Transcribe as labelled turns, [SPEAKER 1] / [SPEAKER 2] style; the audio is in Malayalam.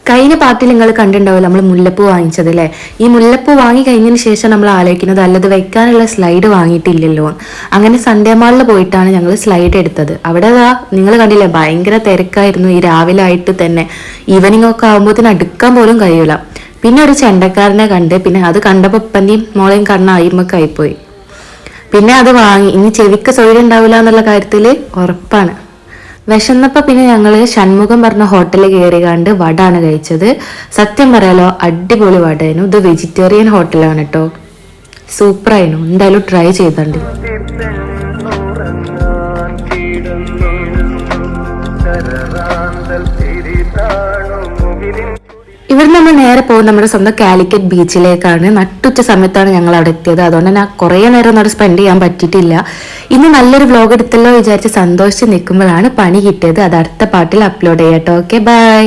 [SPEAKER 1] കഴിഞ്ഞ പാർട്ടിൽ നിങ്ങൾ കണ്ടിട്ടുണ്ടാവില്ല നമ്മൾ മുല്ലപ്പൂ വാങ്ങിച്ചത് അല്ലേ. ഈ മുല്ലപ്പൂ വാങ്ങി കഴിഞ്ഞതിന് ശേഷം നമ്മൾ ആലോചിക്കുന്നത് അല്ലത് വെക്കാനുള്ള സ്ലൈഡ് വാങ്ങിയിട്ടില്ലല്ലോ. അങ്ങനെ സൺഡേ മാളിൽ പോയിട്ടാണ് ഞങ്ങൾ സ്ലൈഡ് എടുത്തത്. അവിടെ നിങ്ങൾ കണ്ടില്ലേ, ഭയങ്കര തിരക്കായിരുന്നു. ഈ രാവിലെ ആയിട്ട് തന്നെ ഈവനിങ് ഒക്കെ ആകുമ്പോഴത്തേന് അടുക്കാൻ പോലും കഴിയൂല. പിന്നെ ഒരു ചെണ്ടക്കാരനെ കണ്ട്, പിന്നെ അത് കണ്ടപ്പോൾ ഉപ്പൻ്റെയും മോളെയും കണ്ണ അയിമക്കായിപ്പോയി. പിന്നെ അത് വാങ്ങി. ഇനി ചെവിക്ക് സൗകര്യം എന്നുള്ള കാര്യത്തിൽ ഉറപ്പാണ്. വിശന്നപ്പോൾ പിന്നെ ഞങ്ങൾ ഷൺമുഖം പറഞ്ഞ ഹോട്ടലിൽ കയറി കണ്ട് വടാണ് കഴിച്ചത്. സത്യം പറയാലോ, അടിപൊളി വടയായിരുന്നു. ഇത് വെജിറ്റേറിയൻ ഹോട്ടലാണ് കേട്ടോ, സൂപ്പറായിരുന്നു. എന്തായാലും ട്രൈ ചെയ്തണ്ട്. ഇവിടെ നമ്മൾ നേരെ പോകും നമ്മുടെ സ്വന്തം കാലിക്കറ്റ് ബീച്ചിലേക്കാണ്. നട്ടുച്ച സമയത്താണ് ഞങ്ങൾ അവിടെ എത്തിയത്. അതുകൊണ്ട് തന്നെ കുറേ നേരം ഒന്നും അവിടെ സ്പെൻഡ് ചെയ്യാൻ പറ്റിയിട്ടില്ല. ഇന്ന് നല്ലൊരു വ്ലോഗ് എടുത്തല്ലോ വിചാരിച്ച് സന്തോഷിച്ച് നിൽക്കുമ്പോഴാണ് പണി കിട്ടിയത്. അത് അടുത്ത പാട്ടിൽ അപ്ലോഡ് ചെയ്യാം കേട്ടോ. Okay, by.